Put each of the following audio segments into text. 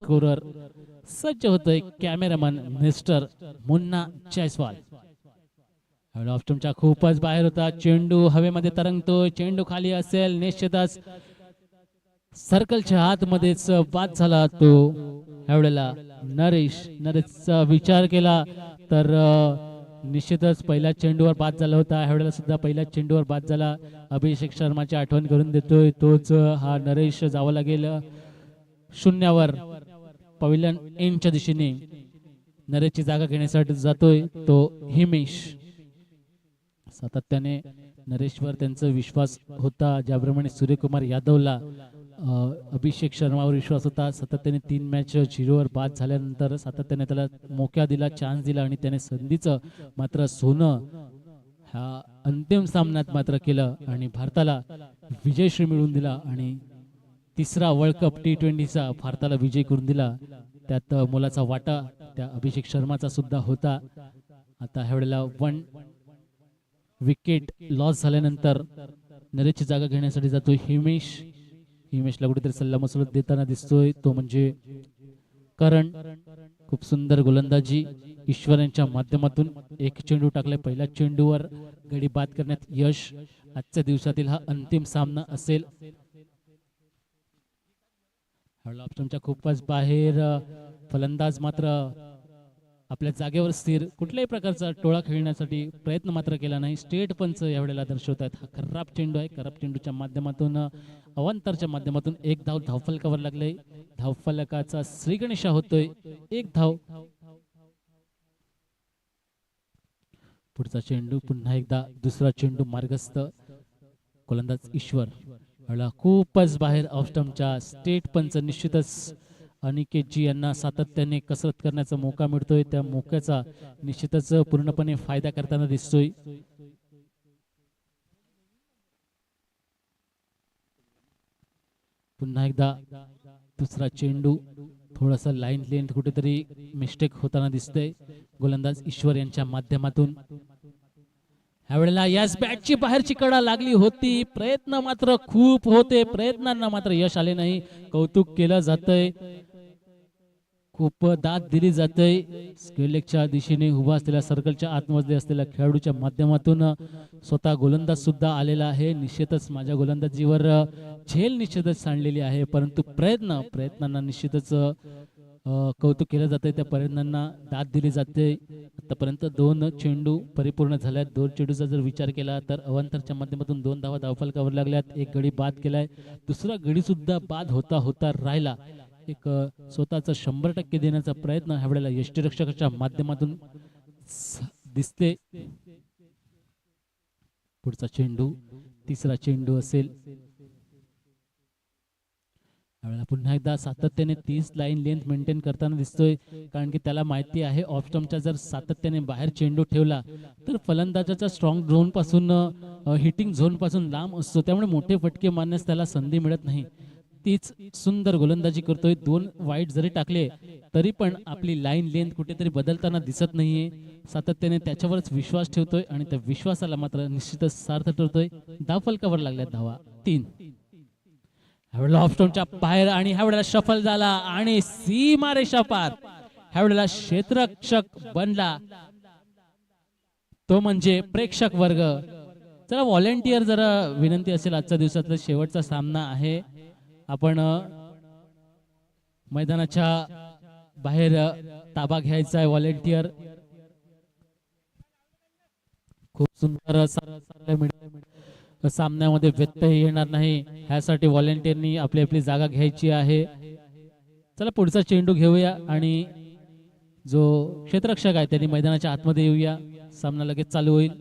Scorer सज्ज होतोय cameraman mister Munna Jaiswal. ऑप्शनच्या खूपच बाहेर होता. चेंडू हवेमध्ये तरंगतोय. चेंडू खाली असेल निश्चितच सर्कलच्या आतमध्येच बाद झाला तो. यावेळेला नरेशचा विचार केला तर निश्चितच पहिल्या चेंडूवर बाद झाला होता. ह्यावेळेला सुद्धा पहिल्या चेंडूवर बाद झाला. अभिषेक शर्माची आठवण करून देतोय तोच हा नरेश जावं लागेल शून्यावर. पविलियन एंडच्या दिशेने नरेशची जागा घेण्यासाठी जातोय तो हिमेश. सातत्याने नरेशवर त्यांचा विश्वास होता, ज्याप्रमाणे सूर्यकुमार यादवला अभिषेक शर्मावर विश्वास होता. सातत्याने 3 मॅच 0वर बाद झाल्यानंतर सातत्याने त्याला मोका दिला, चान्स दिला आणि त्याने संधीचं मात्र सोनं हा अंतिम सामन्यात मात्र केलं आणि भारताला विजयश्री मिळवून दिला आणि तिसरा वर्ल्ड कप T20चा भारताला विजय करून दिला. त्यात मोलाचा वाटा त्या अभिषेक शर्माचा सुद्धा होता. आता ह्या वेळेला 1 विकेट लॉस झाल्यानंतर नरेशची जागा घेण्यासाठी जातोय हिमेशला कुठेतरी सल्ला मसलत देताना दिसतोय तो म्हणजे करण. खूप सुंदर गोलंदाजी ईश्वर यांच्या माध्यमातून. एक चेंडू टाकलाय. पहिल्या चेंडूवर गडी बाद करण्यात यश. आजच्या दिवसातील हा अंतिम सामना असेल. ऑप्शनच्या खूपच बाहेर. फलंदाज मात्र आपल्या जागेवर स्थिर, कुठल्याही प्रकारचा टोळा खेळण्यासाठी प्रयत्न मात्र केला नाही. स्टेट पंच यावेळेला दर्शवतात हा खराब चेंडू आहे. खराब चेंडूच्या माध्यमातून अवांतरच्या माध्यमातून एक धाव धावफलकावर लागले. धावफलकाचा श्रीगणेशा होतोय. 1 धाव. पुढचा चेंडू पुन्हा एकदा दुसरा चेंडू मार्गस्थ. गोलंदाज ईश्वर खूपच बाहेर. ऑफस्टंपच्या स्टेट पंच निश्चितच अनिकेतजी यांना सातत्याने कसरत करण्याचा मोका मिळतोय. त्या मोक्याचा निश्चितच पूर्णपणे फायदा करताना दिसतोय. पुन्हा एकदा दुसरा चेंडू. थोडासा लाईन लेंथ कुठेतरी मिस्टेक होताना दिसतंय गोलंदाज ईश्वर यांच्या माध्यमातून. ह्यावेळेला याच बॅटची बाहेरची कडा लागली होती. प्रयत्न मात्र खूप होते, प्रयत्नांना मात्र यश आले नाही. कौतुक केलं जातंय, खूप दाद दिली जाते. स्क्वेअरलेगच्या दिशेने उभा असलेल्या सर्कलच्या आतमध्ये असलेल्या खेळाडूच्या माध्यमातून स्वतः गोलंदाज सुद्धा आलेला आहे. निश्चितच माझ्या गोलंदाजीवर झेल निश्चितच सांडलेली आहे, परंतु प्रयत्नांना निश्चितच कौतुक केलं जाते. त्या प्रयत्नांना दाद दिली जाते. आतापर्यंत 2 चेंडू परिपूर्ण झाल्यात. 2 चेंडूचा जर विचार केला तर अवांतरच्या माध्यमातून 2 धावा धावफलकावर लागल्यात. एक गडी बाद केलाय. दुसरा गडी सुद्धा बाद होता राहिला. एक स्वतःचा 100% देण्याचा प्रयत्न ह्या वेळेला यष्टीरक्षकाच्या माध्यमातून दिसते. पुढचा चेंडू तिसरा चेंडू असेल. यावेळेला पुन्हा एकदा सातत्याने 30 लाईन लेंथ मेंटेन करताना दिसतोय, कारण की त्याला माहिती आहे ऑफ स्टंपच्या जर सातत्याने बाहेर चेंडू ठेवला तर फलंदाजाच्या स्ट्रॉंग झोन पासून हिटिंग झोन पासून लांब असतो, त्यामुळे मोठे फटके मारण्यास त्याला संधी मिळत नाही. तीच सुंदर गोलंदाजी करतोय. 2 वाईट जरी टाकले तरी पण आपली लाईन लेंथ कुठेतरी बदलताना दिसत नाहीये. सातत्याने त्याच्यावरच विश्वास ठेवतोय आणि त्या विश्वासाला मात्र निश्चितच सार्थ ठरतोय. धावफलकावर लागल्या धावा 3. ह्यावेळेला ऑफस्टोनच्या बाहेर आणि ह्यावेळेला शफल झाला आणि सीमा रेषा पार. ह्यावेळेला क्षेत्ररक्षक बनला तो म्हणजे प्रेक्षक वर्ग. चला व्हॉलेंटियर जरा विनंती असेल, आजच्या दिवसातला शेवटचा सामना आहे. आपण मैदानाच्या बाहेर ताबा घ्यायचा आहे. व्हॉलेंटियर खूप सुंदर सामन्यामध्ये व्यत्यय येणार नाही ह्यासाठी व्हॉलेंटियरनी आपली आपली जागा घ्यायची आहे. चला पुढचा चेंडू घेऊया आणि जो क्षेत्ररक्षक आहे त्यांनी मैदानाच्या आतमध्ये येऊया. सामना लगेच चालू होईल.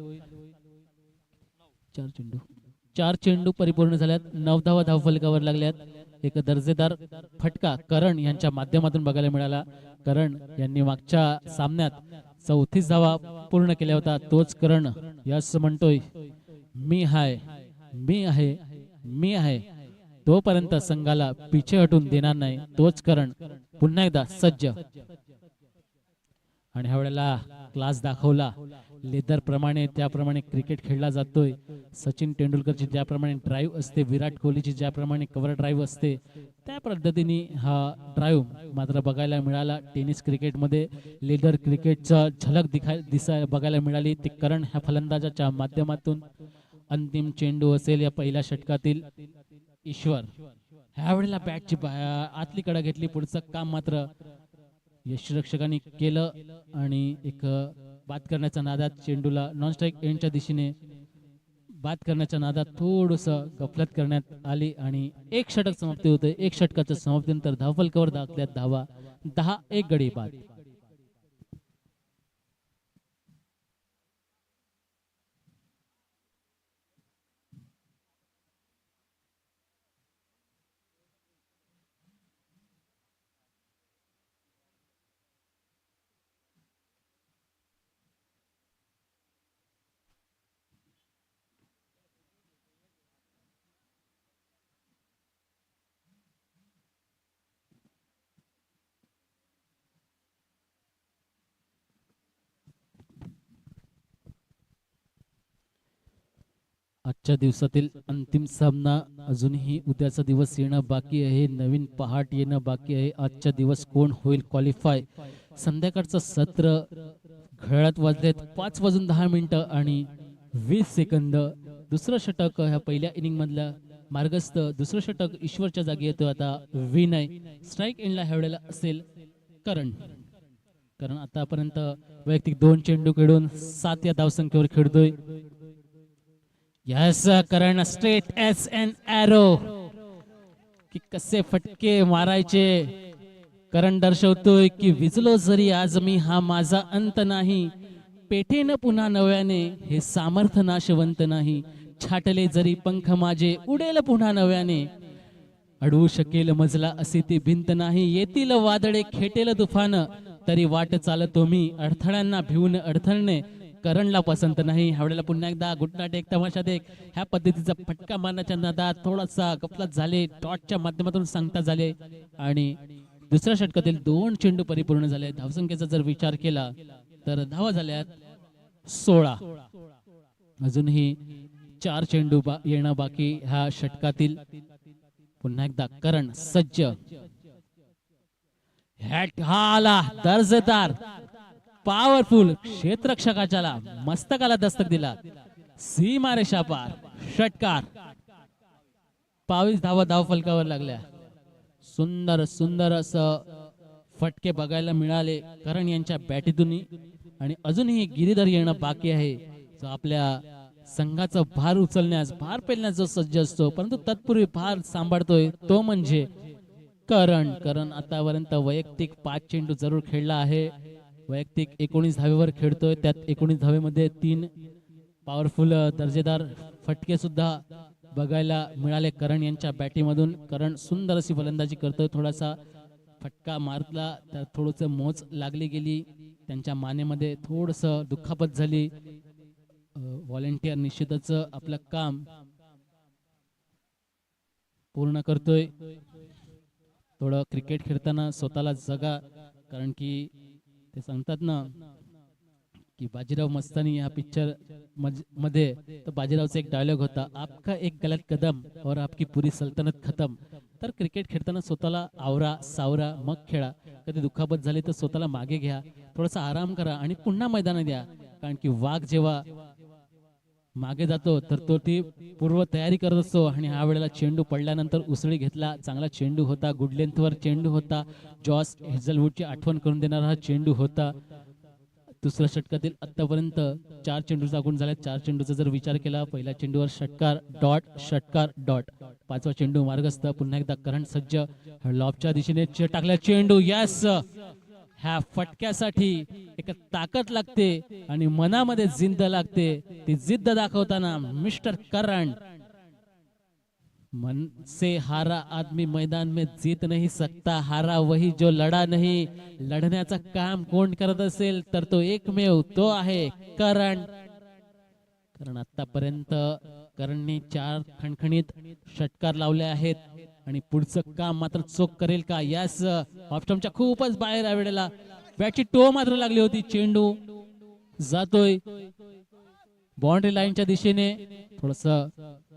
4 चेंडू परिपूर्ण झाल्यात. 9 धावा धावफलकावर लागल्यात. एक दर्जेदार फटका करण यांच्या माध्यमातून बघायला मिळाला. करण यांनी मागच्या सामन्यात 34 धावा पूर्ण केल्या होत्या. तोच करण यस म्हणतोय मी आहे तोपर्यंत संघाला पिछे हटून देणार नाही. तोच करण पुन्हा एकदा सज्ज आणि ह्या वेळेला क्लास दाखवला. लेदर प्रमाणे त्याप्रमाणे क्रिकेट खेळला जातोय. सचिन तेंडुलकरची ज्याप्रमाणे ड्राईव्ह असते, विराट कोहलीची ज्याप्रमाणे कव्हर ड्राईव्ह असते, त्या पद्धतीने हा ड्राईव्ह मात्र बघायला मिळाला. टेनिस क्रिकेटमध्ये लेदर क्रिकेटचा झलक बघायला मिळाली ती करण ह्या फलंदाजाच्या माध्यमातून. अंतिम चेंडू असेल या पहिल्या षटकातील. ईश्वर ह्या वेळेला बॅटची आतली कडा घेतली. पुढचं काम मात्र यष्टिरक्षकांनी केलं आणि एक बाद करण्याच्या नादात चेंडूला नॉन स्ट्राईक एंडच्या दिशेने बाद करण्याच्या नादात थोडस गफलत करण्यात आली आणि एक षटक समाप्ती होते. एक षटकाच्या समाप्तीनंतर धावफलकावर दाखल्यात धावा 10-1 गडी बाद. आजच्या दिवसातील अंतिम सामना अजूनही उद्याचा दिवस येणं बाकी आहे. नवीन पहाट येणं बाकी आहे. आजच्या दिवस कोण होईल क्वालिफाय. संध्याकाळचं सत्र घड्याळात वाजलेत 5:10 आणि 20 सेकंद. दुसरं षटक ह्या पहिल्या इनिंग मधल्या मार्गस्थ. दुसरं षटक ईश्वरच्या जागी येतो आता विनय. स्ट्राईक एंडला ह्या वेळेला असेल करण. कारण आतापर्यंत वैयक्तिक 2 चेंडू खेळून 7 या धावसंख्येवर खेळतोय. Yes Karan straight S an arrow. की कसे फटके मारायचे. करण दर्शवतोय की विजलो जरी आज मी हा माझा अंत नाही. पेठेन पुन्हा नव्याने हे सामर्थ्य नाशवंत नाही. छाटले जरी पंख माझे उडेल पुन्हा नव्याने. अडवू शकेल मजला असे ती भिंत नाही. येतील वादळे खेटेल तुफान तरी वाट चालतो मी. अडथळ्यांना भिवून अडथळणे करणला पसंत नाही. ह्यावेळेला पुन्हा एकदा गुटना टेक तमाशा देख ह्या पद्धतीचा फटका मारण्याच्या नादात थोडासा गफलत झाले. डॉटच्या माध्यमातून सांगता झाले आणि दुसऱ्या षटकातील 2 चेंडू परिपूर्ण झाले. धावसंख्येचा जर विचार केला तर धावा झाल्यात 16. अजूनही 4 चेंडू येणं बाकी ह्या षटकातील. पुन्हा एकदा करण सज्ज. हॅट हाला दर्जेदार पॉवरफुल क्षेत्ररक्षकाच्या मस्तकाला दस्तक दिला. सीमा रेषा पार षटकार. 22 धावा धावफलकावर लागल्या. सुंदर सुंदर असं फटके बघायला मिळाले करण यांच्या बॅटीतून. आणि अजूनही गिरीधर येणं बाकी आहे. जो आपल्या संघाचा भार उचलण्यास भार पेलण्यास जो सज्ज असतो परंतु तत्पूर्वी भार सांभाळतोय तो म्हणजे करण. करण आतापर्यंत वैयक्तिक 5 चेंडू जरूर खेळला आहे. वैयक्तिक 19 धावेवर खेळतोय. त्यात 19 धावेमध्ये 3 पॉवरफुल दर्जेदार फटके सुद्धा बघायला मिळाले करण यांच्या बॅटीमधून. करण सुंदर अशी फलंदाजी करतोय. थोडासा फटका मारला तर थोडस मोच लागली गेली. त्यांच्या मानेमध्ये थोडस दुखापत झाली. व्हॉलेंटियर निश्चितच आपलं काम पूर्ण करतोय. थोडं क्रिकेट खेळताना स्वतःला जगा. कारण की ते सांगतात ना की बाजीराव मस्तानी या पिक्चर मध्ये तर बाजीरावचा एक डायलॉग होता, आपका एक गलत कदम और आपकी पूरी सल्तनत खतम. तर क्रिकेट खेळताना स्वतःला आवरा सावरा मग खेळा. कधी दुखापत झाली तर स्वतःला मागे घ्या. थोडासा आराम करा आणि पुन्हा मैदानात द्या. कारण की वाघ जेव्हा मागे जातो तर तो ती पूर्व तयारी करत असतो. आणि ह्या वेळेला चेंडू पडल्यानंतर उसळी घेतला. चांगला चेंडू होता. गुड लेंथवर चेंडू होता. जॉस हेझलवूडची आठवण करून देणारा हा चेंडू होता. दुसऱ्या षटकातील आतापर्यंत 4 चेंडू लागून झाले. 4 चेंडूचा जर विचार केला पहिल्या चेंडूवर षटकार डॉट षटकार डॉट. 5वा चेंडू मार्गस्थ. पुन्हा एकदा करण सज्ज. लॉबच्या दिशेने टाकला चेंडू. यस ह्या फटक्यासाठी एक ताकद लागते आणि मनामध्ये जिद्द लागते. ती जिद्द दाखवताना मिस्टर करण. मन से हारा आदमी मैदान में जीत नहीं सकता. हारा वही जो लढा नहीं. लढण्याचं काम कोण करत असेल तर तो एकमेव तो आहे करण. कारण आतापर्यंत करणने 4 खणखणीत षटकार लावले आहेत आणि पुढचं काम मात्र चोख करेल का. यस ऑफस्टंपच्या खूपच बाहेर या वेळेला बॅटची टो मात्र लागली होती. चेंडू जातोय बाउंड्री लाईनच्या दिशेने. थोडस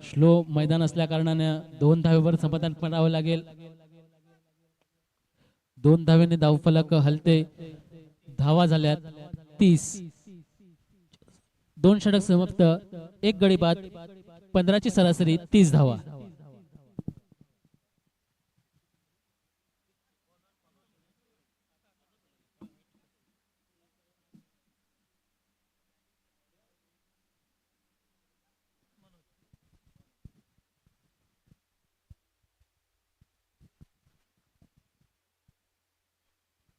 स्लो मैदान असल्या कारणाने 2 धावेवर समाधान करावं लागेल. 2 धावेने धावफलक हलते. धावा झाल्यात 30. 2 षटक समाप्त, 1 गडी बाद, 15 ची सरासरी, 30 धावा.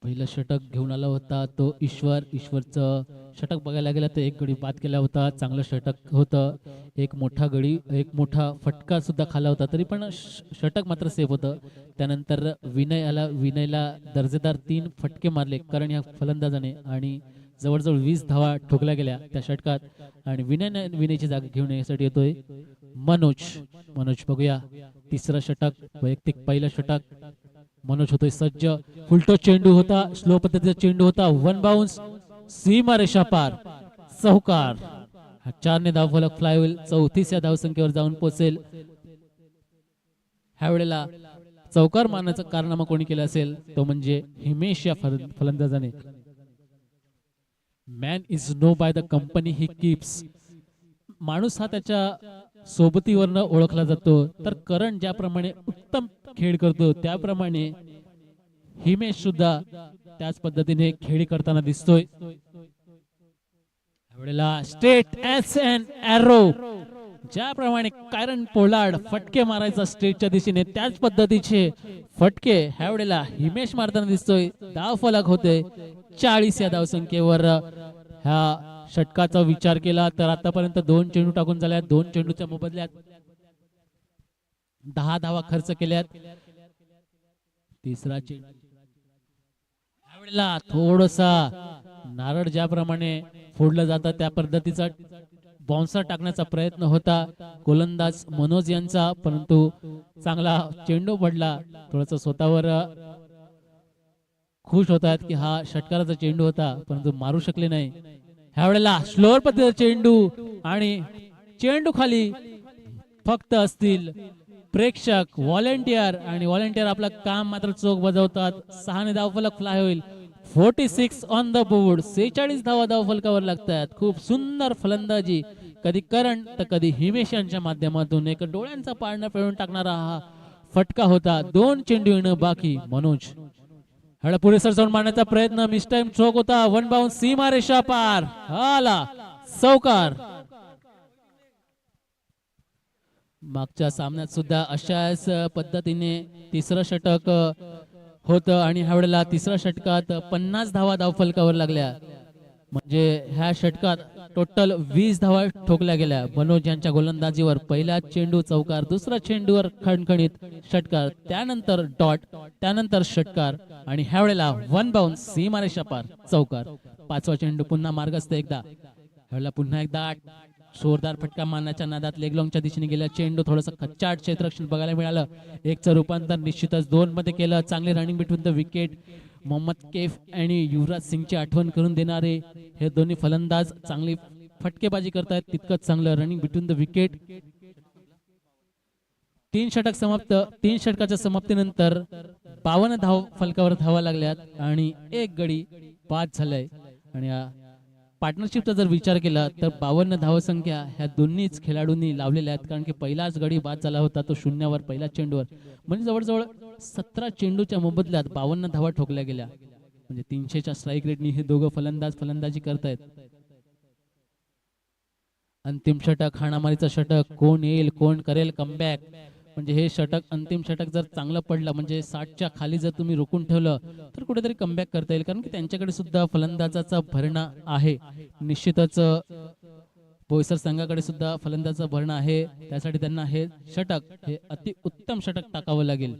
पहिलं षटक घेऊन आला होता तो ईश्वरचं षटक बघायला गेलं तर 1 गडी बाद केला होता. चांगलं षटक होतं. एक मोठा फटका सुद्धा खाला होता, तरी पण षटक मात्र सेफ होतं. त्यानंतर विनय आला. विनयला दर्जेदार 3 फटके मारले कारण या फलंदाजाने आणि जवळजवळ 20 धावा ठोकल्या गेल्या त्या षटकात. आणि विनयची जागा घेऊन येण्यासाठी येतोय मनोज. बघूया तिसरं षटक, वैयक्तिक पहिलं षटक. मनोज होतोय सज्ज. फुलटो चेंडू होता, स्लो पद्धतीचा चेंडू होता. 1 बाउन्स, सीमा रेषा पार, चौकार. 4 ने धावफलक फ्लाय होईल. 34 धावसंख्येवर जाऊन पोहोचेल. ह्या वेळेला चौकार मारण्याचा कारनामा कोणी केला असेल तो म्हणजे हिमेश या फलंदाजाने. Man is known by the company he keeps. माणूस हा त्याच्या सोबतीवरनं ओळखला जातो. तर करण ज्याप्रमाणे उत्तम खेळ करतो त्याप्रमाणे हिमेश सुद्धा त्याच पद्धतीने खेळ करताना दिसतोय. यावेळेला स्ट्रेट एस एन एरो, ज्याप्रमाणे कायरन पोलार्ड फटके मारायचा स्ट्रेटच्या दिशेने, त्याच पद्धतीचे फटके ह्या वेळेला हिमेश मारताना दिसतोय. धावफलक होते 40 या धावसंख्येवर. ह्या षटकाचा विचार केला तर आतापर्यंत 2 चेंडू टाकून झाल्यात. 2 चेंडूच्या मोबदल्यात 10 धावा खर्च केल्यात. तिसरा चेंडू यावेळेला थोडसा नारळ ज्याप्रमाणे फोडलं जातं त्या पद्धतीचा बाउन्सर टाकण्याचा प्रयत्न होता गोलंदाज मनोज यांचा, परंतु चांगला चेंडू पडला. थोडस स्वतःवर खुश होतात की हा षटकाराचा चेंडू होता, परंतु मारू शकले नाही. ह्या वेळेला स्लोअर पद्धतीचा चेंडू आणि चेंडू खाली फक्त असतील प्रेक्षक, व्हॉलेंटियर, आणि व्हॉलेंटियर आपलं काम मात्र चोख बजावतात. 6 ने धावफलक फ्लाय होईल. 46 ऑन द बोर्ड. 46 धावा धावफलकावर लागतात. खूप सुंदर फलंदाजी कधी करण तर कधी हिमेश यांच्या माध्यमातून एक डोळ्यांचा पाळणा पिळून टाकणारा हा फटका होता. 2 चेंडू येणं बाकी. मनोज हळा पुरेसर जाऊन मारण्याचा प्रयत्न, मिस टाइम चोक होता. 1 बाउन्स, सीमा रेषा पार, आला चौकार. मागच्या सामन्यात सुद्धा अशाच पद्धतीने तिसरं षटक होतं आणि ह्या वेळेला तिसऱ्या षटकात 50 धावा धावफलकावर लागल्या. म्हणजे ह्या षटकात टोटल 20 धावा ठोकल्या गेल्या मनोज यांच्या गोलंदाजीवर. पहिला चेंडू चौकार, दुसरा चेंडूवर खणखणीत षटकार, त्यानंतर डॉट, त्यानंतर षटकार आणि ह्या वेळेला 1 बाउन्स, सीमारेषा पार, चौकार. 5वा चेंडू पुन्हा मार्गस्थ एकदा. ह्यावेळेला पुन्हा एकदा जोरदार फटका मारण्याच्या नादात लेगलॉंगच्या दिशेने गेला चेंडू. थोडंसं खच्चाट क्षेत्ररक्षण बघायला मिळालं. 1चं रूपांतर निश्चितच 2 मध्ये केलं. चांगले running between the wicket. Mohammad Kaif आणि युवराज सिंगची आठवण करून देणारे हे दोन्ही फलंदाज चांगली फटकेबाजी करतायत, तितकंच चांगलं रनिंग बिटवीन द विकेट. 3 षटक समाप्त. 3 षटकाच्या समाप्तीनंतर 52 धाव फलकावर धावा लागल्यात आणि 1 गडी बाद झालाय. आणि पार्टनरशिपचा जर विचार केला तर 52 धावसंख्या ह्या दोन्हीच खेळाडूंनी लावलेल्या आहेत, कारण की पहिलाच गडी बाद झाला होता तो शून्यावर, पहिल्या चेंडूवर. म्हणजे जवळजवळ 17 चेंडूच्या मोबदल्यात 52 धावा ठोकल्या गेल्या. म्हणजे 300च्या स्ट्राईक रेटनी हे दोघं फलंदाज फलंदाजी करतायत. अंतिम षटक, हाणामारीचं षटक, कोण येईल कोण करेल कमबॅक. म्हणजे हे षटक, अंतिम षटक जर चांगलं पडलं, म्हणजे 60च्या खाली जर तुम्ही रोखून ठेवलं तर कुठेतरी कमबॅक करता येईल, कारण की त्यांच्याकडे सुद्धा फलंदाजाचा भरणा आहे. निश्चितच बोईसर संघाकडे सुद्धा फलंदाजाचा भरणा आहे, त्यासाठी त्यांना हे षटक, हे अति उत्तम षटक टाकावं लागेल.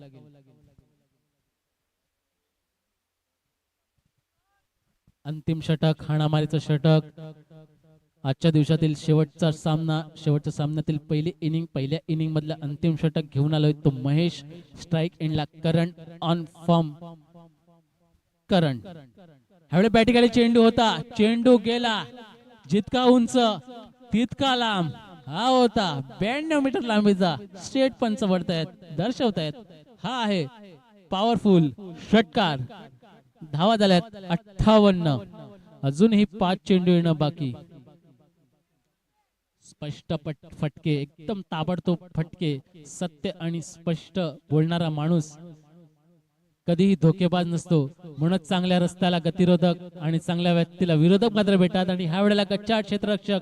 अंतिम षटक, हाणामारीचं षटक. आजच्या दिवसातील शेवटचा सामना, शेवटच्या सामन्यातील पहिल्या इनिंग मधला अंतिम षटक घेऊन आलोय तो महेश. स्ट्राईक एंडला करण ऑन फॉर्म. करण ह्यावेळी बॅटिंगला चेंडू होता, चेंडू गेला जितका उंच तितका लांब. हा होता 92 मीटर लांबीचा. स्टेट पंच वळतायत, दर्शवतायत हा आहे पॉवरफुल षटकार. धावा झाल्यात 58. अजूनही 5 चेंडू येणं बाकी. स्पष्ट फटके, एकदम ताबडतोब फटके. सत्य आणि स्पष्ट बोलणारा माणूस कधीही धोकेबाज नसतो. म्हणून चांगल्या रस्त्याला गतिरोधक आणि चांगल्या व्यक्तीला विरोधक मात्र भेटतात. आणि ह्या वेळेला गच्चाळ क्षेत्ररक्षक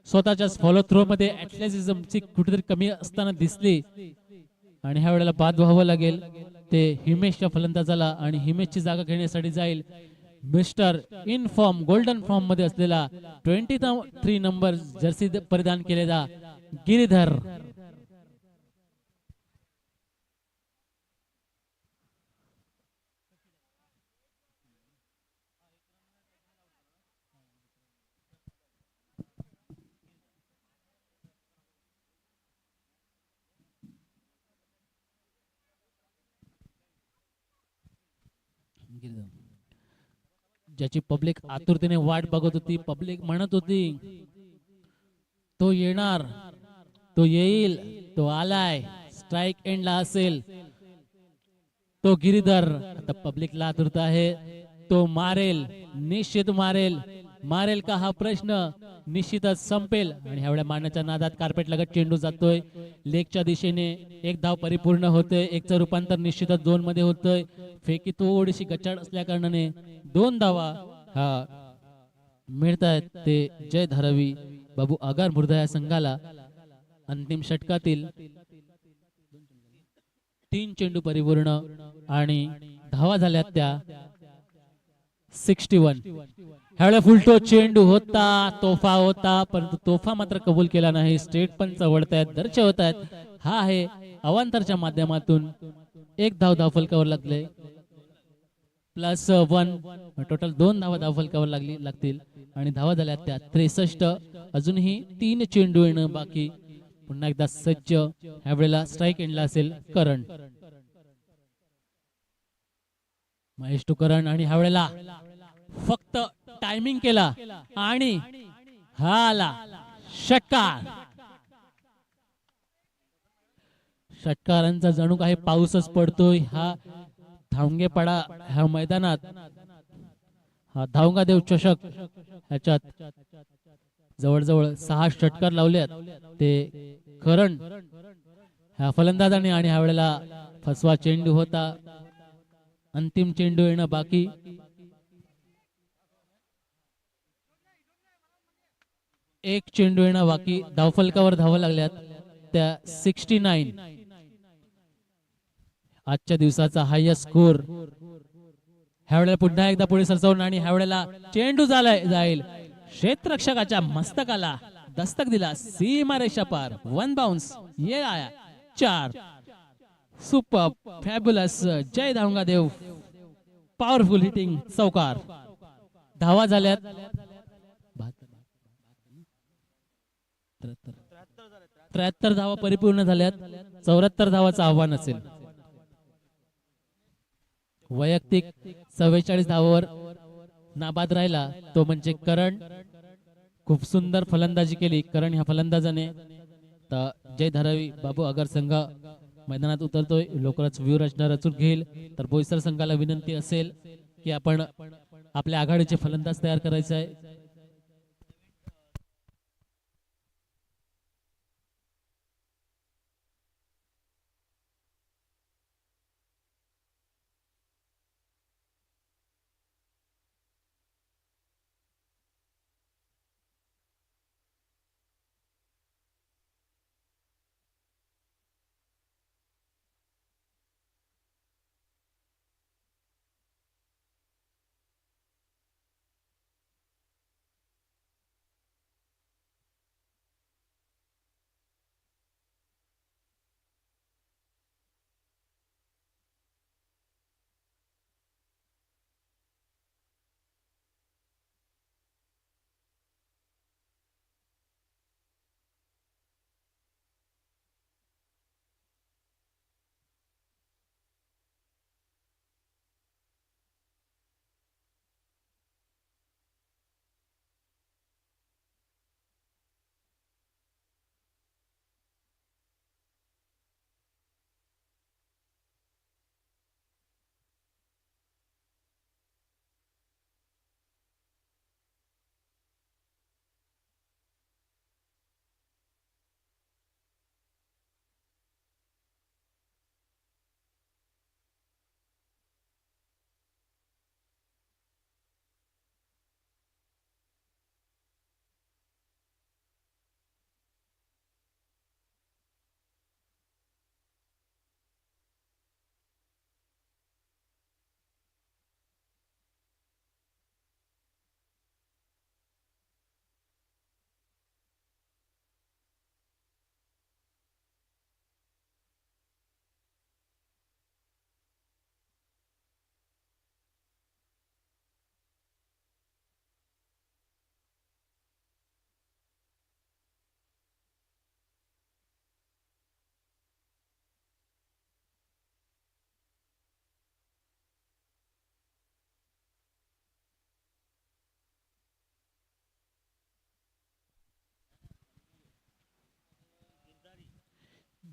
स्वतःच्याच फॉलो थ्रो मध्ये ऍथलेटिझमची कुठेतरी कमी असताना दिसली आणि ह्या वेळेला बाद व्हावं लागेल ते हिमेशच्या फलंदाजाला. आणि हिमेशची जागा घेण्यासाठी जाईल mister in form, golden form मध्ये असलेला 23 नंबर जर्सी परिधान केलेला गिरीधर. ज्याची पब्लिक आतुरतेने वाट बघत होती. पब्लिक म्हणत होती तो येणार, तो येईल, तो आलाय, स्ट्राइक एंडला असेल तो गिरीधर. आता पब्लिकला आतुरता आहे, तो मारेल, निश्चित मारेल. मारेल का हा प्रश्न निश्चितच संपेल. आणि ह्यावेळेला मारण्याच्या नादात कार्पेट लगत चेंडू जातोय लेगच्या दिशेने. एक धाव परिपूर्ण होते, एकचं रूपांतर निश्चितच 2 मध्ये होतंय. फेकी थोडीशी गचाळ असल्या कारणाने 2 धावा हा मिळतायत. ते जय धारावी बाबू आगार मुर्दा या संघाला. अंतिम षटकातील 3 चेंडू परिपूर्ण आणि धावा झाल्यात त्या 61. ह्यावेळेला फुलटो चेंडू होता, तोफा होता, परंतु तोफा मात्र कबूल केला नाही. स्टेट पंच वळतायत, दर्शवतायत. हा आहे अवांतरच्या माध्यमातून 1 धाव धावफलकावर लागले. +1 टोटल 2 धावा धावफलकावर लागतील. आणि धावा झाल्या त्या 63. अजूनही 3 चेंडू येणं बाकी. पुन्हा एकदा सज्ज. ह्यावेळेला स्ट्राइक एंडला असेल करण, महेश टुकरण. आणि ह्यावेळेला फक्त टायमिंग केला आणि हा आला षटकार. षटकारांचा जणू काही पाऊसच पडतोय हा धावंगेपाडा ह्या मैदानात. हा धावंगादेव चषक ह्याच्यात जवळजवळ 6 षटकार लावलेत ते करण ह्या फलंदाजाने. आणि ह्या वेळेला फसवा चेंडू होता, अंतिम चेंडू येणं बाकी. एक चेंडू येणं बाकी. धावफलकावर धावा लागल्यात त्या 69. आजच्या दिवसाचा हायस्ट स्कोर. ह्यावेळेला पुन्हा एकदा पुढे सरसवून आणि ह्यावेळेला चेंडू जाईल क्षेत्ररक्षकाच्या मस्तकाला दस्तक दिला. सीमारेषा पार 1 बाउन्स. ये आया 4. सुपर फॅब्युलस जय धावंगा देव. पॉवरफुल हिटिंग चौकार. धावा झाल्यात 73 धावा परिपूर्ण झाल्यात. 74 धावाचं आव्हान असेल. वैयक्तिक 44 धावावर नाबाद राहिला तो म्हणजे करण. खूप सुंदर फलंदाजी केली करण ह्या फलंदाजाने. तर जय धारावी बाबू आगार संघ मैदानात उतरतोय. लवकरच व्यूहरचना रचून घेईल. तर बोईसर संघाला विनंती असेल की आपण आपल्या आघाडीचे फलंदाज तयार करायचे आहे.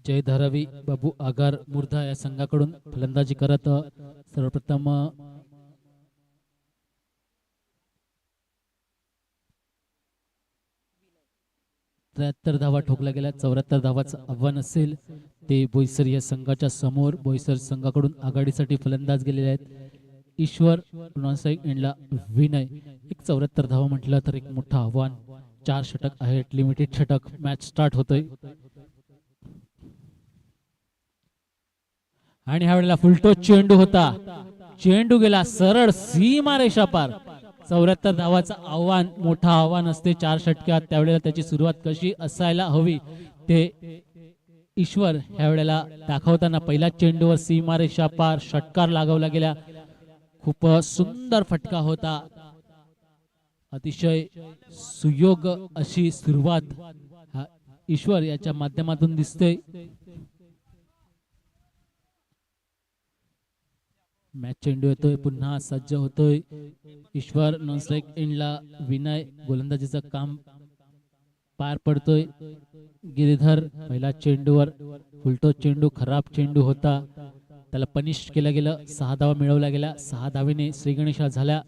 जय धारावी बाबू आगार मुर्धा या संघाकडून फलंदाजी करत सर्वप्रथम 73 धावा ठोकल्या गेल्या. 74 धावाचं आव्हान असेल ते बोईसर या संघाच्या समोर. बोईसर संघाकडून आघाडीसाठी फलंदाज गेलेले आहेत ईश्वर, नॉनस्ट्राइक एंडला विनय. एक 74 धावा म्हटलं तर एक मोठं आव्हान. 4 षटक आहेत, लिमिटेड षटक. मॅच स्टार्ट होतोय आणि ह्या वेळेला फुलटो चेंडू होता. चेंडू गेला सरळ सीमा रेषा पार. 74 धावाचं आव्हान मोठं आव्हान असते 4 षटकात. त्यावेळेला त्याची सुरुवात कशी असायला हवी ते ईश्वर ह्या वेळेला दाखवताना पहिल्या चेंडूवर सीमा रेषा पार षटकार लागवला गेला. खूप सुंदर फटका होता. अतिशय सुयोग अशी सुरुवात ईश्वर याच्या माध्यमातून दिसते. मॅच चेंडू येतोय, पुन्हा सज्ज होतोय ईश्वर. नॉनस्ट्राइक एंडला विनय. गोलंदाजीचं काम पार पडतोय. गिरीधर पहिल्या चेंडूवर फुलटो चेंडू खराब चेंडू होता, त्याला पनिश केलं गेलं. 6 धावा मिळवल्या गेल्या. 6 धावेने श्रीगणेशा झाल्या.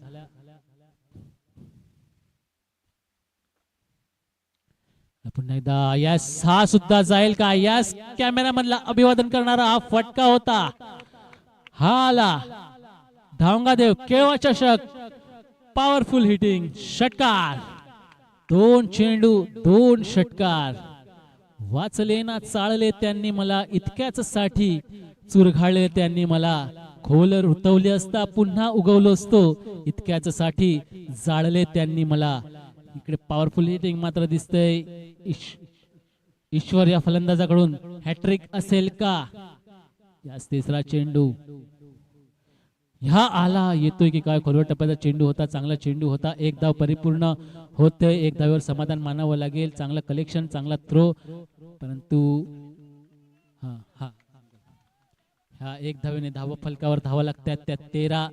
पुन्हा एकदा यस, हा सुद्धा जाईल का? यस, कॅमेरामॅनला अभिवादन करणारा हा फटका होता. हा आला धावंगा देव केवळ चषक. पॉवरफुल हिटिंग षटकार. 2 चेंडू 2 षटकार. वाचले ना चाळले त्यांनी मला, इतक्याच साठी चुरघाळले त्यांनी मला. खोल रुतवले असता पुन्हा उगवलो असतो, इतक्याच साठी जाळले त्यांनी मला. इकडे पॉवरफुल हिटिंग मात्र दिसतंय ईश्वर या फलंदाजाकडून. हॅट्रिक असेल का? यास तिसरा चेंडू ह्या आला येतोय की काय? खोलवर टप्प्याचा चेंडू होता, चांगला चेंडू होता. 1 धाव परिपूर्ण होते. 1 धावेवर समाधान मानावं लागेल. चांगला कलेक्शन, चांगला थ्रो, परंतु ह्या 1 धावेने धावा फलकावर धावा लागतात. त्या 13.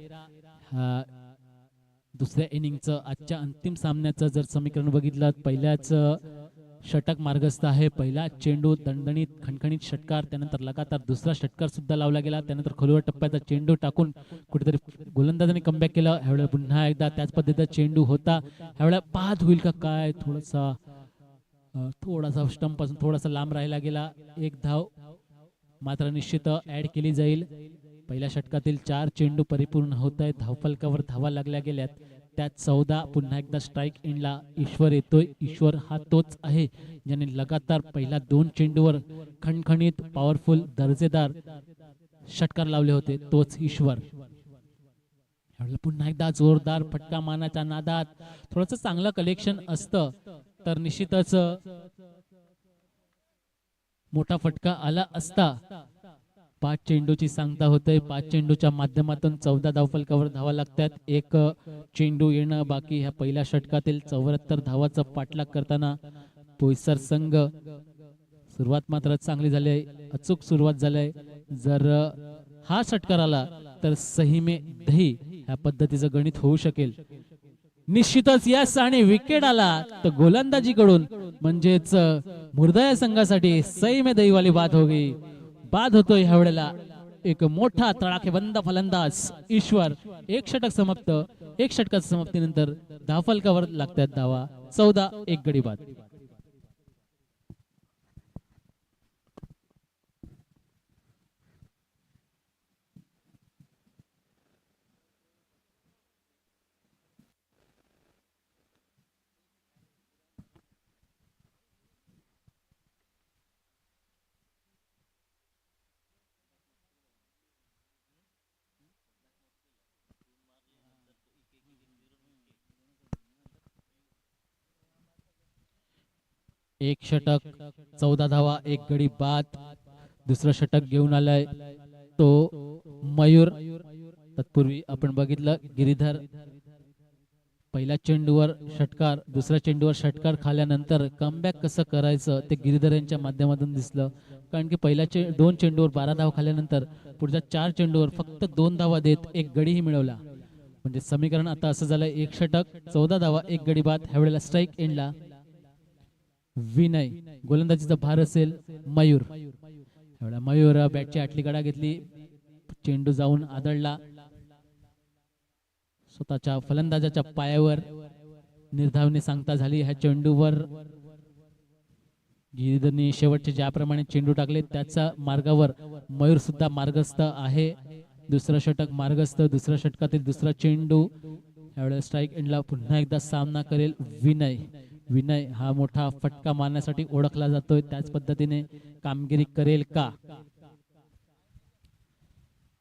दुसऱ्या इनिंगचं आजच्या अंतिम सामन्याचं जर समीकरण बघितलं, पहिल्याच षटक मार्गस्थ आहे. पहिला चेंडू दणदणीत खणखणीत षटकार, त्यानंतर लगातार दुसरा षटकार सुद्धा लावला गेला. त्यानंतर खोलवर टप्प्याचा चेंडू टाकून कुठेतरी गोलंदाजाने कमबॅक केलं. ह्यावेळेला पुन्हा एकदा त्याच पद्धतीचा चेंडू होता. ह्यावेळेला बाद होईल का काय? थोडासा स्टंप पासून थोडासा लांब राहिला गेला. 1 धाव मात्र निश्चित ऍड केली जाईल. पहिल्या षटकातील 4 चेंडू परिपूर्ण होत आहेत. धावफलकावर धावा लागल्या गेल्यात. त्यात 14. पुन्हा एकदा स्ट्राइक एंडला ईश्वर येतोय. ईश्वर हा तोच आहे ज्याने लगातार पहिल्या 2 चेंडूवर खणखणीत पॉवरफुल दर्जेदार षटकार लावले होते. तोच ईश्वर. पुन्हा एकदा जोरदार फटका मारण्याच्या नादात थोडंसं चांगलं कलेक्शन असतं तर निश्चितच मोठा फटका आला असता. 5 चेंडूची सांगता होते. 5 चेंडूच्या माध्यमातून 14 धावफलकावर धावा लागतात. 1 चेंडू येणं बाकी. ह्या पहिल्या षटकातील 74 धावाचा पाठलाग करताना बोईसर संघ. सुरुवात मात्र चांगली झाली आहे, अचूक सुरुवात झाली आहे. जर हा षटकार आला तर सही में दही ह्या पद्धतीचं गणित होऊ शकेल. निश्चितच यस, आणि विकेट आला तर गोलंदाजीकडून म्हणजेच मुर्दा संघासाठी सही में दही वाली बात हो गई. बाद होतोय ह्या वेळेला एक मोठा तडाखेबंद फलंदाज ईश्वर. 1 षटक समाप्त. 1 षटकाच्या समाप्तीनंतर धावफलकावर लागतात धावा. 14. 1 गडी बाद. एक षटक 14 धावा 1 गडी बाद. दुसरं षटक घेऊन आलाय तो मयूर. तत्पूर्वी आपण बघितलं गिरीधर पहिल्या चेंडूवर षटकार, दुसऱ्या चेंडूवर षटकार खाल्यानंतर कमबॅक कसं करायचं ते गिरीधर यांच्या माध्यमातून दिसलं. कारण की पहिल्या 2 चेंडूवर 12 धावा खाल्यानंतर पुढच्या 4 चेंडूवर फक्त 2 धावा देत 1 गडीही मिळवला. म्हणजे समीकरण आता असं झालंय 1 षटक 14 धावा 1 गडी बाद. ह्या वेळेला स्ट्राइक एंडला विनय. गोलंदाजीचा भार असेल मयूर. एवढा मयूर बॅटची आटली कडा घेतली, चेंडू जाऊन आदळला स्वतःच्या फलंदाजाच्या पायावर. निर्धावने सांगता झाली ह्या चेंडूवर. गिरीधरने शेवटचे ज्याप्रमाणे चेंडू टाकले त्याचा मार्गावर मयूर सुद्धा मार्गस्थ आहे. दुसरं षटक मार्गस्थ, दुसऱ्या षटकातील दुसरा चेंडू. यावेळेला स्ट्राईक एंडला पुन्हा एकदा सामना करेल विनय. विनय हा मोठा फटका मारण्यासाठी ओळखला जातोय, त्याच पद्धतीने कामगिरी करेल का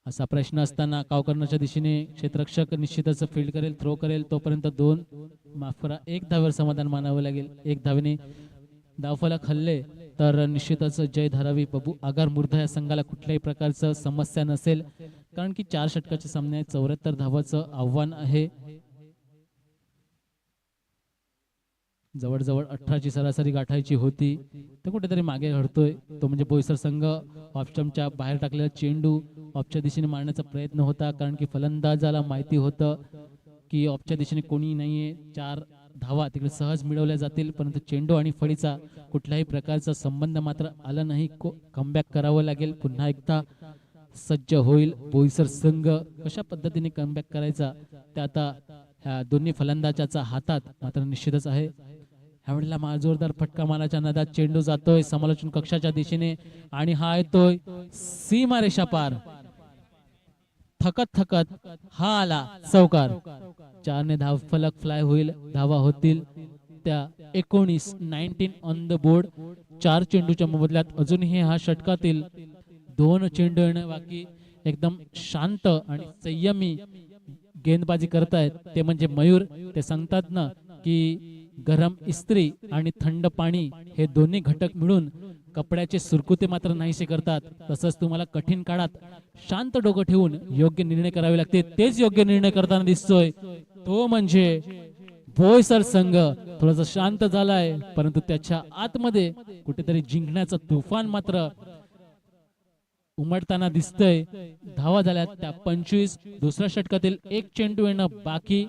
असा प्रश्न असताना कावकरणाच्या दिशेने क्षेत्ररक्षक निश्चितच फील्ड करेल, थ्रो करेल. तोपर्यंत माफ करा, 1 धावेवर समाधान मानावं लागेल. 1 धावेने धावफलक हल्ले तर निश्चितच जय धारावी. बबू आगार मुर्धा या संघाला कुठल्याही प्रकारचं समस्या नसेल, कारण की 4 षटकाचे सामने 74 धावाचं आव्हान आहे. जवळजवळ 18ची सरासरी गाठायची होती, तर कुठेतरी मागे घडतोय. तो म्हणजे बोईसर संघ. ऑफस्टंपच्या बाहेर टाकलेला चेंडू ऑफच्या दिशेने मारण्याचा प्रयत्न होता, कारण की फलंदाजाला माहिती होतं की ऑफच्या दिशेने कोणी नाहीये. 4 धावा तिकडे सहज मिळवल्या जातील, परंतु चेंडू आणि फळीचा कुठल्याही प्रकारचा संबंध मात्र आला नाही. कमबॅक करावं लागेल. पुन्हा एकदा सज्ज होईल बोईसर संघ. कशा पद्धतीने कमबॅक करायचा ते आता ह्या दोन्ही फलंदाजाच्या हातात मात्र निश्चितच आहे. ह्यावेळेला जोरदार फटका मारायच्या नादात चेंडू जातोय समालोचन कक्षाच्या दिशेने आणि हा येतोय सीमारेषा पार. थकत हा आला चौकार. 4 ने धावफलक फ्लाय होईल. धावा होतील त्या 19 ऑन द बोर्ड. 4 चेंडूच्या मोबदल्यात अजूनही ह्या षटकातील 2 चेंडू येणं बाकी. एकदम शांत आणि संयमी गेंदबाजी करतायत ते म्हणजे मयूर. ते सांगतात ना की गरम इस्त्री आणि थंड पाणी हे दोन्ही घटक मिळून कपड्याचे सुरकुते मात्र नाहीसे करतात. तसंच तुम्हाला कठीण काळात शांत डोकं ठेवून योग्य निर्णय करावे लागते. तेच योग्य निर्णय करताना दिसतोय तो म्हणजे बोईसर संघ. थोडासा शांत झालाय, परंतु त्याच्या आतमध्ये कुठेतरी जिंकण्याचं तुफान मात्र उमटताना दिसतंय. धावा झाल्यात त्या 25. दुसऱ्या षटकातील 1 चेंडू येणं बाकी.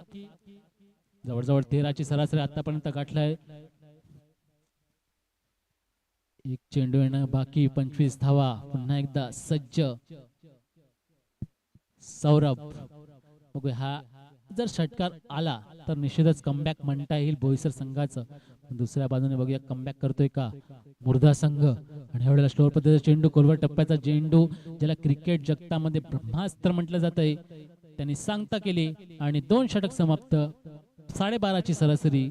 जवळजवळ 13ची सरासरी आतापर्यंत गाठलाय. 1 चेंडू येणं बाकी. 25 धावा. पुन्हा एकदा सज्ज सौरभ. बघूया हा जर षटकार आला तर निश्चितच कमबॅक म्हणता येईल बोईसर संघाचं. दुसऱ्या बाजूने बघूया कमबॅक करतोय का मुर्धा संघ. आणि ह्यावेळेला स्लोअर पद्धतीचा चेंडू, खोलवर टप्प्याचा चेंडू, ज्याला क्रिकेट जगतामध्ये ब्रह्मास्त्र म्हटलं जातंय, त्यांनी सांगता केली आणि 2 षटक समाप्त. 12.5ची सरासरी.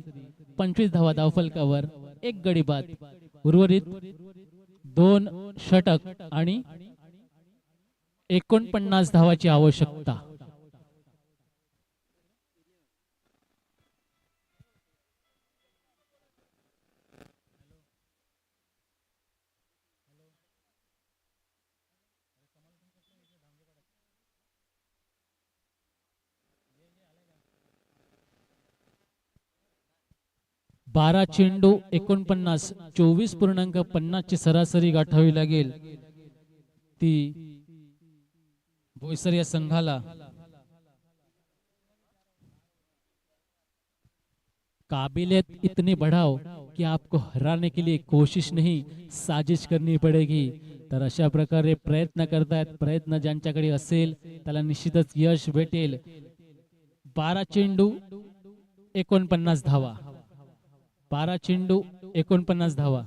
25 धावा धावफलकावर. 1 गडी बाद. उर्वरित 2 षटक आणि 49 धावाची आवश्यकता. बारा चेंडू 49. 24.50 ची सरासरी गाठावी लागेल ती बोईसर या संघाला. काबिलियत इतनी बढ़ाओ कि आपको हराने के लिए कोशिश नहीं साजिश करनी पड़ेगी. तर अशा प्रकारे प्रयत्न करतायत. प्रयत्न ज्यांच्याकडे असेल त्याला निश्चितच यश भेटेल. 12 चेंडू 49 धावा. 12 चेंडू 49 धावा.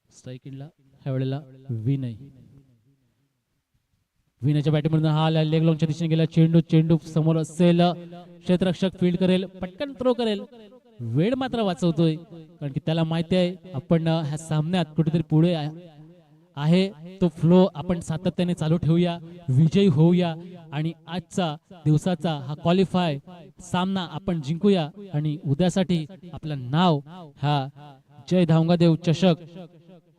स्ट्राईकला ह्यावेळेला विनय. विनयच्या बॅटिंगमधून हा लेग लॉंगच्या दिशेने गेला चेंडू. चेंडू समोर असेल. क्षेत्ररक्षक फील्ड करेल, पटकन थ्रो करेल. वेळ मात्र वाचवतोय, कारण की त्याला माहिती आहे आपण ह्या सामन्यात कुठेतरी पुढे आहे. तो फ्लो आपण सातत्याने चालू ठेवूया, विजयी होऊया आणि आजचा दिवसाचा हा क्वालिफाय सामना आपण जिंकूया आणि उद्यासाठी आपलं नाव हा जय धावंगादेव चषक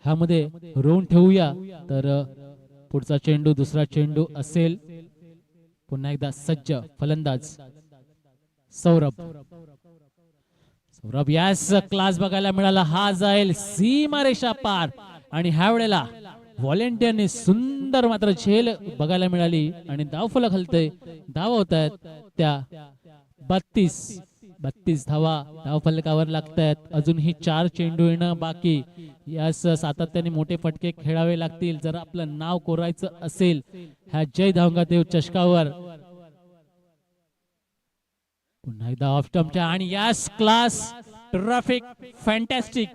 ह्यामध्ये रोवून ठेवूया. तर पुढचा चेंडू, दुसरा चेंडू असेल. पुन्हा एकदा सज्ज फलंदाज सौरभ. सौरभ यास क्लास बघायला मिळाला. हा जाईल सीमारेषा पार आणि ह्या वेळेला व्हॉलेंटियरने सुंदर मात्र झेल बघायला मिळाली आणि धावफलक हलतय. धावा होत आहेत त्या 32 धावा धावफलकावर लागतायत. अजूनही 4 चेंडू येणं बाकी. यास सातत्याने मोठे फटके खेळावे लागतील जर आपलं नाव कोरायचं असेल ह्या जय धावंगादेव चषकावर. पुन्हा एकदा ऑफ स्टंपच्या आणि यास क्लास ट्रॅफिक फॅन्टॅस्टिक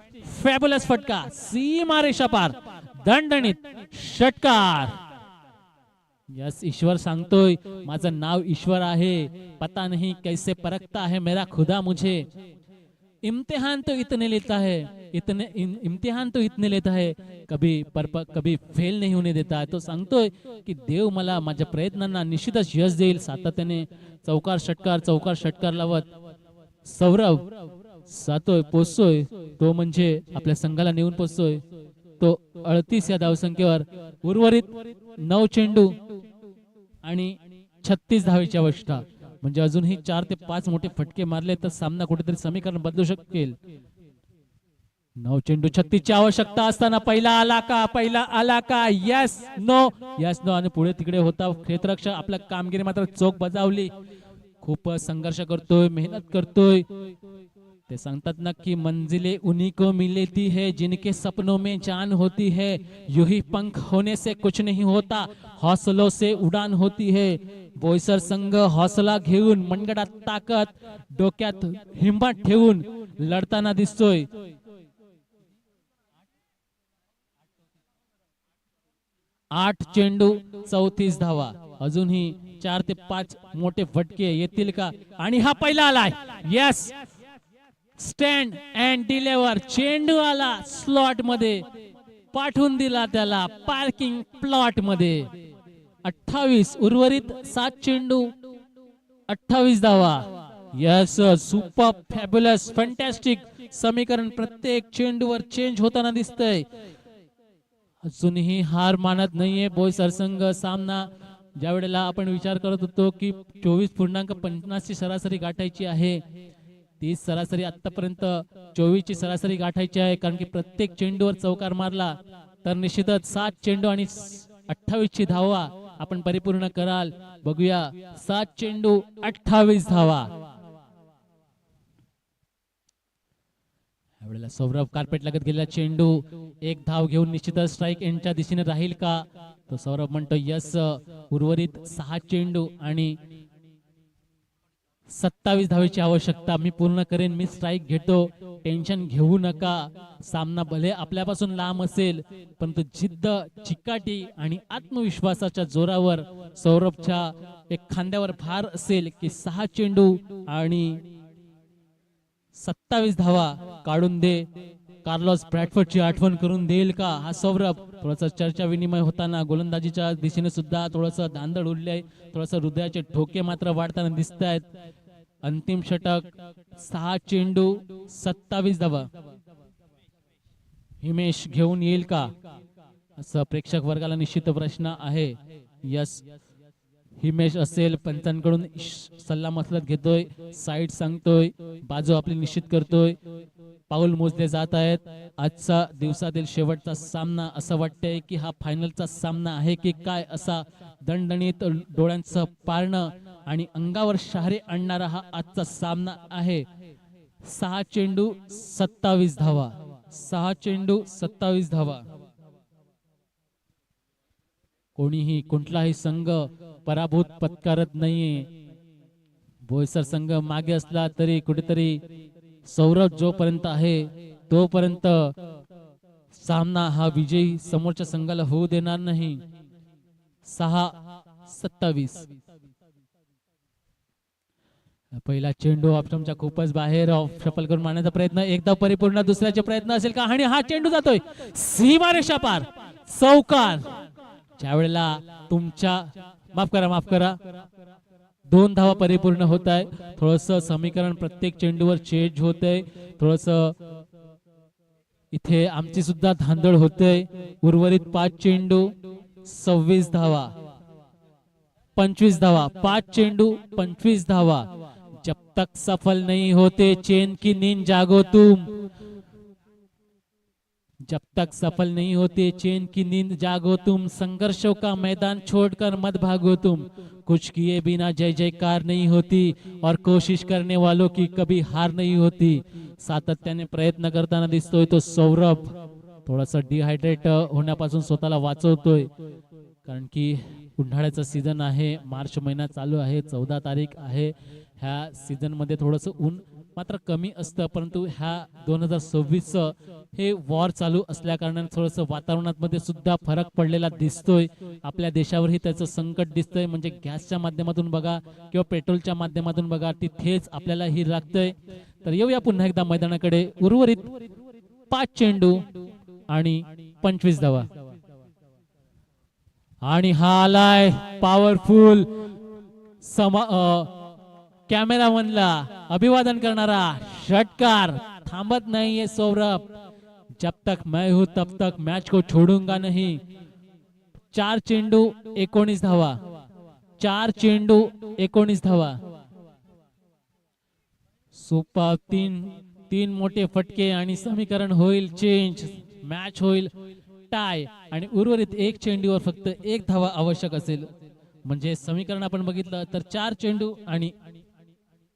फॅब्युलस फटका सीमारेषा पार दणदणीत षटकार. यस ईश्वर सांगतोय माझं नाव ईश्वर आहे. पता नहीं कैसे परखता है मेरा खुदा मुझे. इम्तिहान तो इतने लेता है इम्तिहान तो इतने लेता है कभी फेल नहीं होने देता है. तो सांगतोय की देव मला माझ्या प्रयत्नांना निश्चितच यश देईल. सातत्याने चौकार षटकार लावत सौरभ जातोय पोचतोय. तो म्हणजे आपल्या संघाला नेऊन पोचतोय. तो 38 या धावसंख्येवर. उर्वरित 9 चेंडू आणि 36 धावेची आवश्यकता. म्हणजे अजूनही 4 ते 5 मोठे फटके मारले तर सामना कुठेतरी समीकरण बदलू शकेल. 9 चेंडू 36 ची आवश्यकता असताना पहिला आला का यस नो आणि पुढे तिकडे होता क्षेत्ररक्षक. आपल्या कामगिरी मात्र चोख बजावली. खूप संघर्ष करतोय मेहनत करतोय. ते सांगतात ना की मंजिलें उन्हीं को मिलती है जिनके सपनों में जान होती है. यूही पंख होने से कुछ नहीं होता हौसलों से उड़ान होती है. बोईसर संघ हौसला घेऊन मनगटात ताकद डोक्यात हिंमत ठेवून लढताना दिसतोय. 8 चेंडू 34 धावा. अजूनही 4 ते 5 मोठे फटके येतील का. आणि हा पहिला आलाय. Yes stand and deliver. चेंडू आला स्लॉट मध्ये पाठवून दिला त्याला पार्किंग प्लॉट मध्ये. 28 उर्वरित 7 चेंडू 28 धावा. यस सुपर फॅब्युलस फॅन्टॅस्टिक समीकरण प्रत्येक चेंडूवर चेंज होताना दिसतंय. अजूनही हार मानत नाहीये बोईसर संघ. सामना ज्या वेळेला आपण विचार करत होतो की 24.50 ची सरासरी गाठायची आहे, ती सरासरी आतापर्यंत 24 ची सरासरी गाठायची आहे. कारण की प्रत्येक चेंडूवर चौकार मारला तर निश्चितच 7 चेंडू आणि 28 ची धावा आपण परिपूर्ण कराल. बघूया 7 चेंडू 28 धावा. यावेळेला सौरभ कार्पेट लागत गेलेला चेंडू एक धाव घेऊन निश्चितच स्ट्राइक एंडच्या दिशेने राहील का. तो सौरभ म्हणतो यस. उर्वरित 6 चेंडू आणि 27 धावेची आवश्यकता. मी पूर्ण करेन, मी स्ट्राइक घेतो, टेन्शन घेऊ नका. सामना भले आपल्यापासून लांब असेल परंतु जिद्द चिकाटी आणि आत्मविश्वासाच्या जोरावर सौरभच्या एक खांद्यावर भार असेल की 6 चेंडू आणि 27 धावा काढून दे. कार्लोस ब्रॅडफोर्डची आठवण करून देईल का हा सौरभ. थोडासा चर्चा विनिमय होताना गोलंदाजीच्या दिशेने सुद्धा थोडस धांदळ उडले. थोडस हृदयाचे ठोके मात्र वाढताना दिसत आहेत. अंतिम षटक 6 चेंडू 27 धावा. हिमेश घेऊन येईल का असं प्रेक्षक वर्गाला निश्चित प्रश्न आहे. यस हिमेश असेल. पंचांकडून सल्ला मसलत घेतोय, साईड सांगतोय, बाजू आपली निश्चित करतोय. पाऊल मोजले जात आहेत. आजचा दिवसातील शेवटचा सामना असं वाटतंय की हा फायनलचा सामना आहे की काय. असा दणदणीत डोळ्यांचं पारणं आणि अंगावर शहारे आणणारा हा आजचा सामना आहे. 6 चेंडू 27 धावा. 6 चेंडू 27 धावा. कोणीही कुठलाही संघ पराभूत पत्करत नाहीये. बोईसर संघ मागे असला तरी कुठेतरी सौरभ जोपर्यंत आहे तोपर्यंत सामना हा विजयी समोरच्या संघाला होऊ देणार नाही. 6-27. पहिला चेंडू ऑप्शनच्या खूपच बाहेर. ऑफ शफल करून मारण्याचा प्रयत्न. एकदा परिपूर्ण दुसऱ्याचे प्रयत्न असेल का. आणि हा चेंडू जातोय सीमारेषा पार. चौकार. ज्या वेळेला तुमच्या माफ करा 2 धावा परिपूर्ण होत आहे. थोडस समीकरण प्रत्येक चेंडूवर चेंज होतंय. थोडस इथे आमची सुद्धा धांदळ होते. उर्वरित 5 चेंडू 26 धावा. 25 धावा. 5 चेंडू 25 धावा. जब तक सफल नहीं होते चैन की नींद जागो तुम. जब तक सफल नहीं होते चैन की नींद जागो तुम. संघर्षों का मैदान छोड़कर मत भागो तुम. कुछ किए बिना जय जयकार नहीं होती और कोशिश करने वालों की कभी हार नहीं होती. सातत्याने प्रयत्न करताना दिसतोय तो सौरभ. थोडासा डिहायड्रेट होण्यापासून स्वतःला वाचवतोय, कारण की उन्हाळ्याचा सीझन आहे, मार्च महिना चालू आहे, 14 तारीख आहे. ह्या सीझन मध्ये थोडंसं ऊन मात्र कमी असतं, परंतु ह्या 2026 हे वॉर चालू असल्या कारणाने थोडंसं वातावरणात मध्ये सुद्धा फरक पडलेला दिसतोय. आपल्या देशावरही त्याचं संकट दिसतंय, म्हणजे गॅसच्या माध्यमातून बघा किंवा पेट्रोलच्या माध्यमातून बघा, तिथेच आपल्याला ही लागतंय. तर येऊया पुन्हा एकदा मैदानाकडे. उर्वरित 5 चेंडू आणि 25 धावा. आणि हा आलाय पॉवरफुल कॅमेरामनला अभिवादन करणारा षटकार. थांबत नाहीये सौरभ. जब तक मैं हूं तब तक मैच को छोड़ूंगा नहीं. 4 चेंडू 19 धावा. 4 चेंडू 19 धावा. सुपर. तीन मोठे फटके आणि समीकरण होईल चेंज. मॅच होईल टाय आणि उर्वरित 1 चेंडूवर फक्त 1 धावा आवश्यक असेल. म्हणजे समीकरण आपण बघितलं तर 4 चेंडू आणि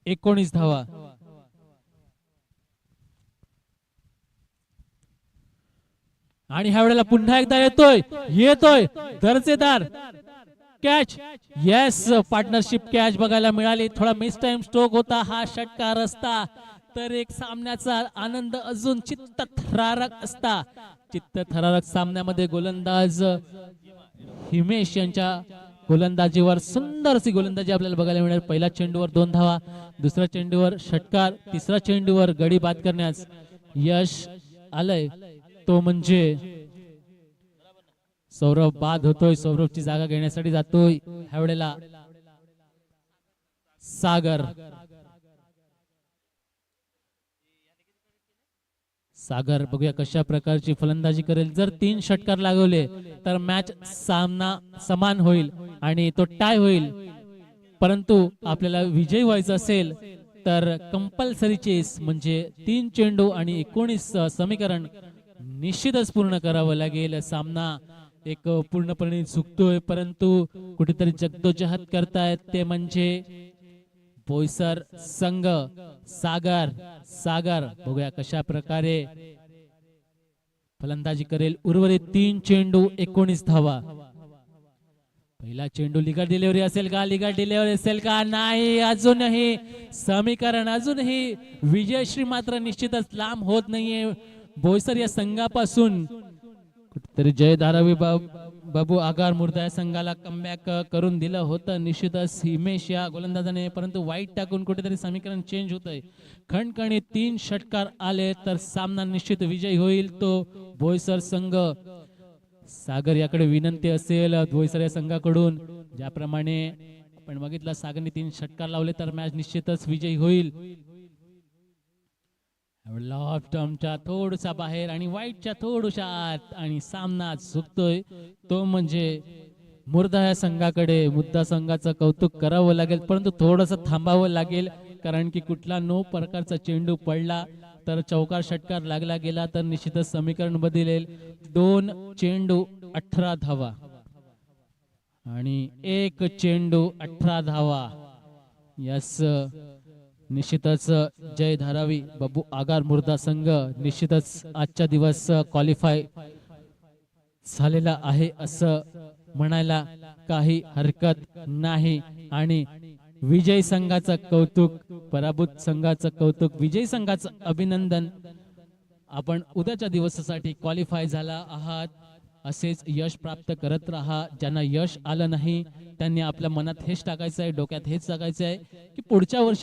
19 धावा. आणि ह्या वेळेला पुन्हा एकदा येतोय दर्जेदार कॅच. येस, पार्टनरशिप कॅच बघायला मिळाली. थोडा मिस टाइम स्ट्रोक होता. हा षटकार असता तर एक सामन्याचा आनंद अजून चित्तथरारक असता. चित्तथरारक सामन्यामध्ये गोलंदाज हिमेश यांच्या गोलंदाजीवर सुंदरशी गोलंदाजी आपल्याला बघायला मिळेल. पहिल्या चेंडूवर 2 धावा, दुसऱ्या चेंडूवर षटकार, तिसऱ्या चेंडूवर गडी बाद करण्यास यश आलंय. तो म्हणजे सौरभ बाद होतोय. सौरभची जागा घेण्यासाठी जातोय ह्या वेळेला सागर. सागर बघूया कशा प्रकारची फलंदाजी करेल. जर 3 षटकार लागवले तर मॅच सामना समान होईल आणि तो टाय होईल. परंतु आपल्याला विजयी व्हायचं असेल तर कंपल्सरी चेस म्हणजे 3 चेंडू आणि 19 समीकरण निश्चितच पूर्ण करावं लागेल. सामना एक पूर्णपणे चुकतोय, परंतु कुठेतरी जगदोजहद करतायत ते म्हणजे बोईसर संघ. सागर बघूया कशा प्रकारे फलंदाजी करेल. उर्वरित 3 चेंडू 19 धावा. पहिला चेंडू लिगल डिलिव्हरी असेल का? लिगल डिलिव्हरी असेल का? नाही. अजूनही समीकरण, अजूनही विजयश्री मात्र निश्चितच लांब होत नाहीये बोईसर या संघापासून. कुठेतरी जय धारावी बाबू आगार मुर्दा या संघाला कमबॅक करून दिलं होतं निश्चितच हिमेश या गोलंदाजाने, परंतु वाईट टाकून कुठेतरी समीकरण चेंज होतंय. खणखणीत 3 षटकार आले तर सामना निश्चित विजयी होईल तो बोईसर संघ. सागर याकडे विनंती असेल बोईसर या संघाकडून, ज्याप्रमाणे आपण बघितलं सागरने 3 षटकार लावले तर मॅच निश्चितच विजयी होईल. ऑफ टर्मच्या थोडसा बाहेर आणि वाईटच्या थोडशा आत आणि सामना झुकतोय तो म्हणजे मुर्दा या संघाकडे. मुद्दा संघाचं कौतुक करावं लागेल, परंतु थोडंसं थांबावं लागेल, कारण की कुठला नो प्रकारचा चेंडू पडला तर चौकार षटकार लागला गेला तर निश्चितच समीकरण बदलेल. 2 चेंडू 18 धावा आणि 1 चेंडू 18 धावा. यस, निश्चितच जय धारावी बाबू आगार मुर्दा संघ निश्चितच आजच्या दिवस क्वालिफाय झालेला आहे असं म्हणायला काही हरकत नाही. आणि विजय संघाचं कौतुक, पराभूत संघाचं कौतुक, विजय संघाचं अभिनंदन. आपण उद्याच्या दिवसासाठी क्वालिफाय झाला आहात. असेच यश प्राप्त करत राहा. ज्यांना यश आलं नाही त्यांनी आपल्या मनात हेच टाकायचं आहे, डोक्यात हेच टाकायचं आहे की पुढच्या वर्षी